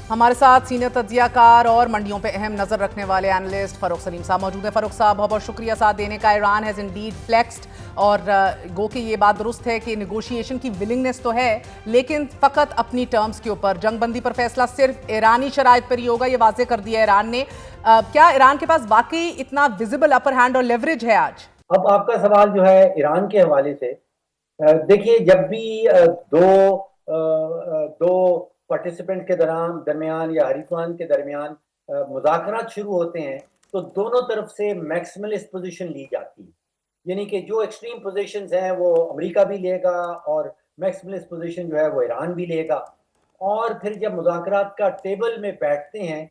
हमारे साथ सीनियर तज्जियाकार और मंडियों पे अहम नजर रखने वाले एनालिस्ट फरूख सलीम साहब मौजूद हैं। फरूख साहब, बहुत बहुत शुक्रिया साथ देने का। ईरान हैज़ इंडीड फ्लेक्स्ड और गो कि ये बात दुरुस्त है कि निगोशिएशन की विलिंगनेस तो है, लेकिन फ़कत अपनी टर्म्स के ऊपर। जंगबंदी पर फैसला सिर्फ ईरानी शराइत पर ही होगा, ये वाजे कर दिया ईरान ने। क्या ईरान के पास वाकई इतना विजिबल अपर हैंड और लेवरेज है आज? अब आपका सवाल जो है ईरान के हवाले से, देखिए, जब भी दो पार्टिसिपेंट के दरमियान या हरीफान के दरमियान मुज़ाकरात शुरू होते हैं, तो दोनों तरफ से मैक्सिमलिस्ट पोजीशन ली जाती है। यानी कि जो एक्सट्रीम पोजीशंस हैं वो अमेरिका भी लेगा और मैक्सिमलिस्ट पोजीशन जो है वो ईरान भी लेगा। और फिर जब मुज़ाकरात का टेबल में बैठते हैं,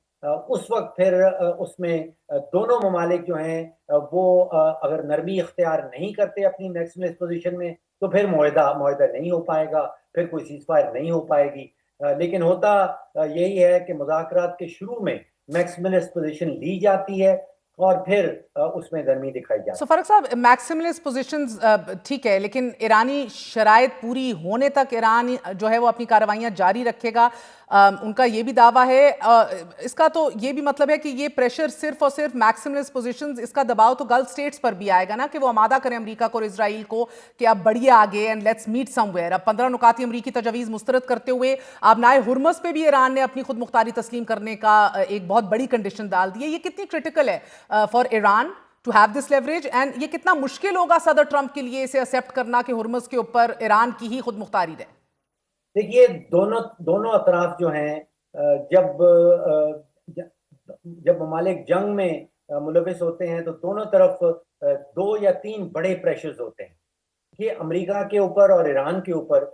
उस वक्त फिर उसमें दोनों ममालिक जो हैं वो अगर नरमी इख्तियार नहीं करते अपनी मैक्सिमलिस्ट पोजीशन में, तो फिर मुआहदा नहीं हो पाएगा, फिर कोई सीज फायर नहीं हो पाएगी। लेकिन होता यही है कि मुज़ाकरात के शुरू में मैक्सिमलिस्ट पोजीशन ली जाती है और फिर उसमें नरमी दिखाई सो जाती है। फरूख साहब, मैक्सिमलिस्ट पोजीशंस ठीक है, लेकिन ईरानी शराइत पूरी होने तक ईरान जो है वो अपनी कार्रवाइयां जारी रखेगा। उनका ये भी दावा है। इसका तो ये भी मतलब है कि ये प्रेशर सिर्फ और सिर्फ मैक्सिमलिस्ट पोजीशंस, इसका दबाव तो गल्फ स्टेट्स पर भी आएगा ना, कि वो आमादा करें अमेरिका को और इसराइल को कि अब बढ़िए आगे एंड लेट्स मीट समवेयर। अब 15 नुकाती अमरीकी तजवीज़ मुस्तरद करते हुए अब नाए हुर्मस पे भी ईरान ने अपनी खुद मुख्तारी तस्लीम करने का एक बहुत बड़ी कंडीशन डाल दी है। ये कितनी क्रिटिकल है for Iran to have this leverage, and ये कितना मुश्किल होगा सदर ट्रंप के लिए इसे एक्सेप्ट करना कि हुर्मुज के ऊपर ईरान की ही खुद मुख्तारी रहे? देखिए, दोनों दोनों अतराफ जो हैं, जब ममालिक जंग में मुलविस होते हैं, तो दोनों तरफ दो या तीन बड़े प्रेशर्स होते हैं। कि अमेरिका के ऊपर और ईरान के ऊपर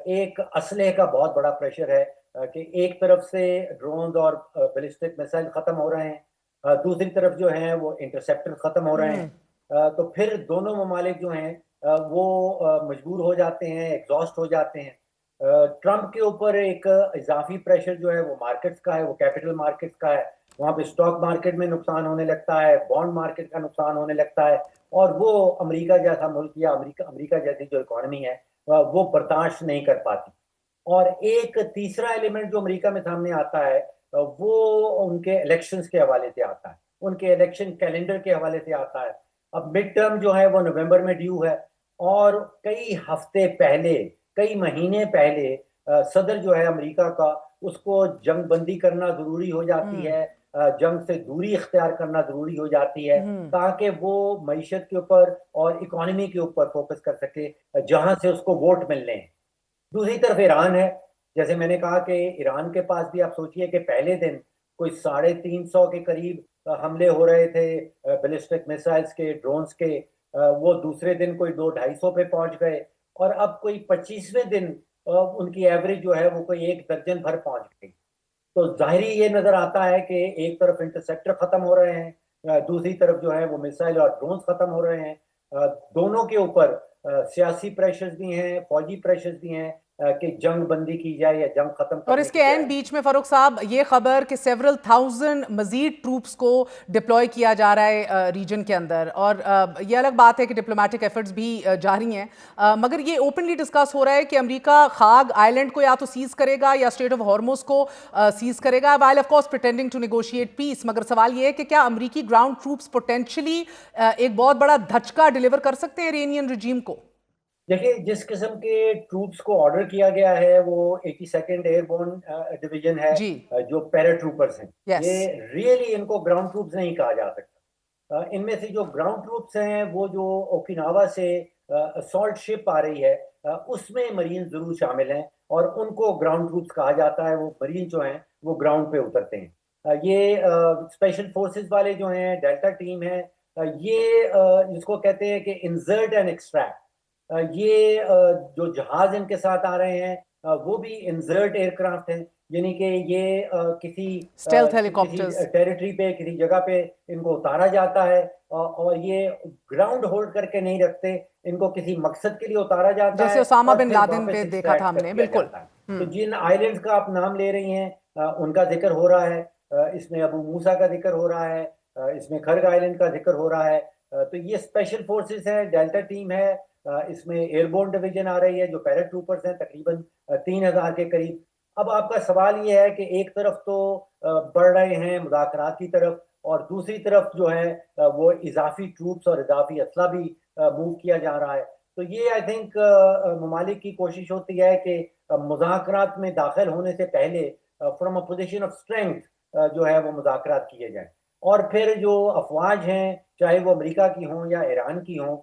एक असलहे का बहुत बड़ा प्रेशर है, कि एक तरफ से ड्रोन्स और बैलिस्टिक मिसाइल खत्म हो रहे हैं, दूसरी तरफ जो है वो इंटरसेप्टर खत्म हो रहे हैं। तो फिर दोनों ममालिक जो हैं वो मजबूर हो जाते हैं, एग्जॉस्ट हो जाते हैं। ट्रंप के ऊपर एक इजाफी प्रेशर जो है वो मार्केट्स का है, वो कैपिटल मार्केट्स का है। वहां पे स्टॉक मार्केट में नुकसान होने लगता है, बॉन्ड मार्केट का नुकसान होने लगता है, और वो अमेरिका जैसा मुल्क या अमेरिका अमेरिका जैसी जो इकोनॉमी है वो बर्दाश्त नहीं कर पाती। और एक तीसरा एलिमेंट जो अमेरिका में सामने आता है, वो उनके इलेक्शंस के हवाले से आता है, उनके इलेक्शन कैलेंडर के हवाले से आता है। अब मिड टर्म जो है वो नवंबर में ड्यू है, और कई हफ्ते पहले, कई महीने पहले सदर जो है अमेरिका का, उसको जंग बंदी करना जरूरी हो जाती है, जंग से दूरी इख्तियार करना जरूरी हो जाती है, ताकि वो मईशत के ऊपर और इकोनॉमी के ऊपर फोकस कर सके, जहां से उसको वोट मिलने हैं। दूसरी तरफ ईरान है। जैसे मैंने कहा कि ईरान के पास भी आप सोचिए कि पहले दिन कोई 350 के करीब हमले हो रहे थे, बैलिस्टिक मिसाइल्स के, ड्रोन्स के। वो दूसरे दिन कोई 200-250 पे पहुंच गए, और अब कोई 25वें दिन उनकी एवरेज जो है वो कोई 1 दर्जन भर पहुंच गई। तो जाहिरी ये नजर आता है कि एक तरफ इंटरसेप्टर खत्म हो रहे हैं, दूसरी तरफ जो है वो मिसाइल और ड्रोन्स खत्म हो रहे हैं। दोनों के ऊपर सियासी प्रेशर्स भी हैं, फौजी प्रेशर्स भी हैं, कि जंग बंदी की जाए या जंग खत्म और करने इसके की एंड जाए। बीच में फरूख साहब ये खबर कि सेवरल थाउजेंड मजीद ट्रूप्स को डिप्लॉय किया जा रहा है रीजन के अंदर, और ये अलग बात है कि डिप्लोमेटिक एफर्ट्स भी जारी हैं, मगर ये ओपनली डिस्कस हो रहा है कि अमेरिका खाग आइलैंड को या तो सीज करेगा या स्टेट ऑफ हॉर्मोज को सीज करेगा, while of course pretending to negotiate peace. मगर सवाल ये है कि क्या अमेरिकी ग्राउंड ट्रूप्स पोटेंशियली एक बहुत बड़ा धचका डिलीवर कर सकते हैं इरानियन रिजीम को? देखिए, जिस किस्म के ट्रूप्स को ऑर्डर किया गया है वो 82nd एयरबोर्न डिवीजन है, जी। जो पैरा ट्रूपर्स हैं। यस। ये रियली इनको ग्राउंड ट्रूप्स नहीं कहा जा सकता। इनमें से जो ग्राउंड ट्रूप्स हैं वो जो ओकिनावा से असॉल्ट शिप आ रही है, उसमें मरीन जरूर शामिल हैं, और उनको ग्राउंड ट्रूप्स कहा जाता है। वो मरीन जो हैं वो ग्राउंड पे उतरते हैं। ये स्पेशल फोर्सेस वाले जो हैं, डेल्टा टीम है, ये जिसको कहते हैं कि इंसर्ट एंड एक्सट्रैक्ट। ये जो जहाज इनके साथ आ रहे हैं वो भी इंसर्ट एयरक्राफ्ट हैं। यानी कि ये स्टेल्थ किसी हेलीकॉप्टर्स। टेरिटरी पे, किसी जगह पे इनको उतारा जाता है, और ये ग्राउंड होल्ड करके नहीं रखते, इनको किसी मकसद के लिए उतारा जाता जैसे है ओसामा और बिन फिर लादेन वापस पे देखा था एक्सट्रैक्ट कर हमने, दिया बिल्कुल। जाता है। तो जिन आइलैंड्स का आप नाम ले रही हैं, उनका जिक्र हो रहा है। इसमें अबू मूसा का जिक्र हो रहा है, इसमें खर्ग आइलैंड का जिक्र हो रहा है। तो ये स्पेशल फोर्सेस है, डेल्टा टीम है। इसमें एयरबोर्न डिवीजन आ रही है, जो पैरा ट्रूपर्स हैं, तकरीबन 3000 के करीब। अब आपका सवाल ये है कि एक तरफ तो बढ़ रहे हैं मुज़ाकरात की तरफ, और दूसरी तरफ जो है वो इजाफी ट्रूप्स और इजाफी असला भी मूव किया जा रहा है। तो ये आई थिंक ममालिक की कोशिश होती है कि मुज़ाकरात में दाखिल होने से पहले from a position of strength जो है वो मुज़ाकरात किए जाएं, और फिर जो अफवाज हैं चाहे वो अमेरिका की हों या ईरान की हों,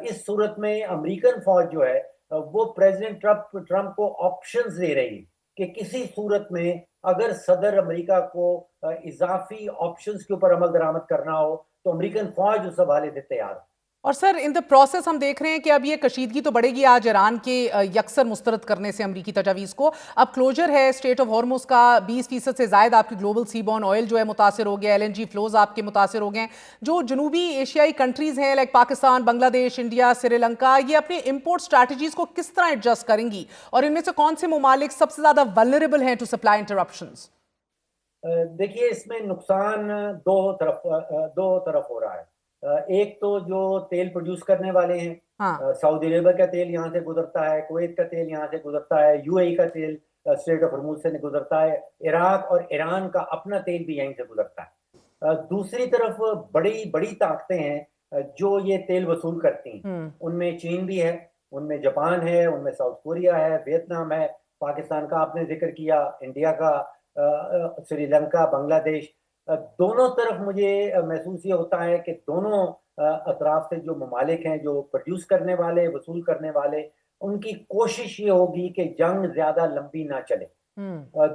इस सूरत में अमेरिकन फौज जो है वो प्रेसिडेंट ट्रंप को ऑप्शंस दे रही है कि किसी सूरत में अगर सदर अमेरिका को इजाफी ऑप्शंस के ऊपर अमल दरामद करना हो तो अमेरिकन फौज उस हवाले से तैयार है। और सर इन द प्रोसेस हम देख रहे हैं कि अब ये कशीदगी तो बढ़ेगी आज ईरान के यकसर मुस्तरद करने से अमरीकी तजावीज़ को। अब क्लोजर है स्ट्रेट ऑफ हॉर्मुज का, 20% से ज़ायद आपकी ग्लोबल सीबॉर्न ऑयल जो है मुतासर हो गया, LNG फ्लोज आपके मुतासर हो गए। जो जनूबी एशियाई कंट्रीज़ हैं लाइक पाकिस्तान, बांग्लादेश, इंडिया, श्रीलंका, ये अपनी इम्पोर्ट स्ट्रैटेजीज़ को किस तरह एडजस्ट करेंगी और इनमें से कौन से ममालिक सबसे ज़्यादा वल्नरेबल हैं टू सप्लाई इंटरप्शंस? देखिए, इसमें नुकसान दो तरफ हो रहा है। एक तो जो तेल प्रोड्यूस करने वाले हैं, हाँ। सऊदी अरेबिया का तेल यहाँ से गुजरता है, कुवैत का तेल यहाँ से गुजरता है, UAE का तेल स्ट्रेट ऑफ हॉर्मुज से गुजरता है, इराक और ईरान का अपना तेल भी यहीं से गुजरता है। दूसरी तरफ बड़ी बड़ी ताकतें हैं जो ये तेल वसूल करती हैं। उनमें चीन भी है, उनमें जापान है, उनमें साउथ कोरिया है, वियतनाम है, पाकिस्तान का आपने जिक्र किया, इंडिया का, श्रीलंका, बांग्लादेश। दोनों तरफ मुझे महसूस ये होता है कि दोनों अतराफ से जो ममालिक हैं, जो प्रोड्यूस करने वाले, वसूल करने वाले, उनकी कोशिश ये होगी कि जंग ज्यादा लंबी ना चले।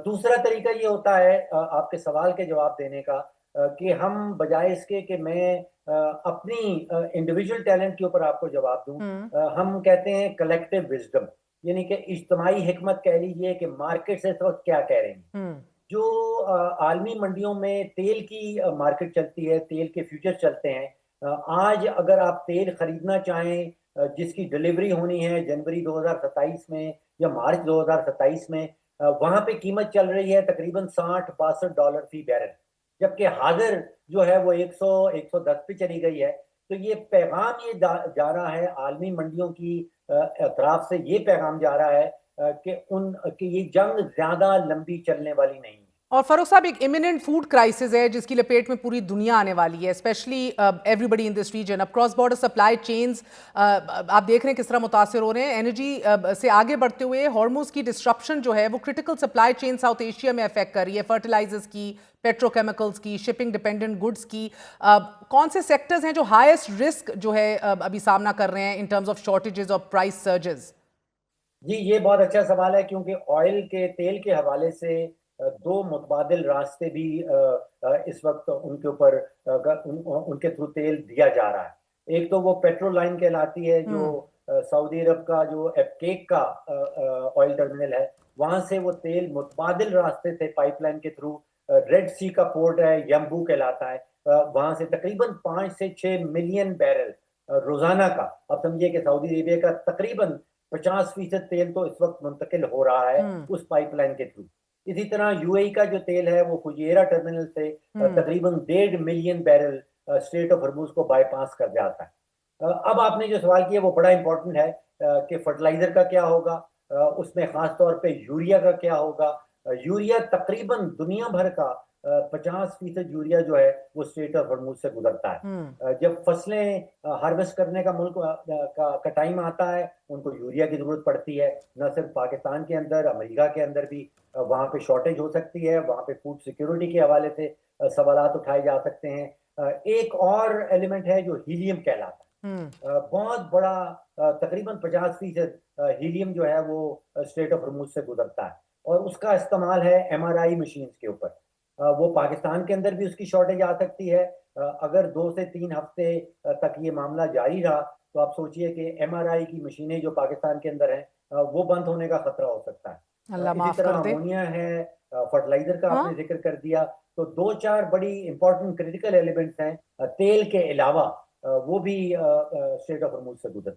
दूसरा तरीका ये होता है आपके सवाल के जवाब देने का, कि हम बजाय इसके कि मैं अपनी इंडिविजुअल टैलेंट के ऊपर आपको जवाब दूं, हम कहते हैं कलेक्टिव विजडम, यानी कि इज्तमाही हिकमत कह लीजिए कि मार्केट से इस वक्त क्या कह रहे हैं। जो आलमी मंडियों में तेल की मार्केट चलती है, तेल के फ्यूचर चलते हैं, आज अगर आप तेल खरीदना चाहें जिसकी डिलीवरी होनी है जनवरी 2027 में या मार्च 2027 में, वहां पे कीमत चल रही है तकरीबन $60-62 फी बैरल, जबकि हाजिर जो है वो 100-110 पे चली गई है। तो ये पैगाम ये जा रहा है आलमी मंडियों की अतराफ से, ये पैगाम जा रहा है कि ये जंग ज्यादा लंबी चलने वाली नहीं है। और फरूख साहब एक इमिनेंट फूड क्राइसिस है जिसकी लपेट में पूरी दुनिया आने वाली है, specially everybody in this region. अब क्रॉस बॉर्डर सप्लाई चेन्स आप देख रहे हैं किस तरह मुतासर हो रहे हैं। एनर्जी से आगे बढ़ते हुए हॉर्मुज की डिस्ट्रप्शन जो है वो critical supply chain south Asia में अफेक्ट कर रही है, फर्टिलाइजर्स की, पेट्रोकेमिकल्स की, शिपिंग डिपेंडेंट गुड्स की। कौन से सेक्टर्स हैं जो हाईएस्ट रिस्क जो है अभी सामना कर रहे हैं इन टर्म्स ऑफ शॉर्टेजेस और प्राइस सर्जेस? जी, ये बहुत अच्छा सवाल है, क्योंकि ऑयल के तेल के हवाले से दो मुतबादिल रास्ते भी इस वक्त उनके ऊपर उनके थ्रू तेल दिया जा रहा है। एक तो वो पेट्रोल लाइन कहलाती है जो सऊदी अरब का जो एपकेक का ऑयल टर्मिनल है, वहां से वो तेल मुतबादिल रास्ते से पाइपलाइन के थ्रू, रेड सी का पोर्ट है यम्बू कहलाता है, वहां से तकरीबन 5 से 6 मिलियन बैरल रोजाना का, अब समझिए कि सऊदी अरेबिया का तकरीबन 50% तेल तो इस वक्त मुंतकिल हो रहा है उस पाइपलाइन के थ्रू। इसी तरह UAE का जो तेल है वो फुजेरा टर्मिनल से तकरीबन 1.5 million barrel straight of Hormuz को बाईपास कर जाता है। अब आपने जो सवाल किया वो बड़ा इंपॉर्टेंट है कि फर्टिलाइजर का क्या होगा, उसमें खास तौर पे यूरिया का क्या होगा। यूरिया तकरीबन दुनिया भर का 50% यूरिया जो है वो स्ट्रेट ऑफ हॉर्मुज से गुजरता है। जब फसलें हार्वेस्ट करने का मुल्क का टाइम आता है, उनको यूरिया की जरूरत पड़ती है। न सिर्फ पाकिस्तान के अंदर, अमेरिका के अंदर भी वहाँ पे शॉर्टेज हो सकती है, वहाँ पे फूड सिक्योरिटी के हवाले से सवालात उठाए जा सकते हैं। एक और एलिमेंट है जो हीलियम कहलाता है, बहुत बड़ा तकरीबन 50% हीलियम जो है वो स्ट्रेट ऑफ हॉर्मुज से गुजरता है, और उसका इस्तेमाल है MRI मशीन के ऊपर। वो पाकिस्तान के अंदर भी उसकी शॉर्टेज आ सकती है। अगर 2 से 3 हफ्ते तक ये मामला जारी रहा तो आप सोचिए कि MRI की मशीनें जो पाकिस्तान के अंदर हैं वो बंद होने का खतरा हो सकता है। अल्लाह इसी माफ तरह कर दे। अमोनिया है, फर्टिलाइजर का आपने जिक्र कर दिया। तो 2-4 बड़ी इंपॉर्टेंट क्रिटिकल एलिमेंट्स हैं तेल के अलावा, वो भी स्ट्रेट ऑफ हॉर्मुज से गुजरते हैं।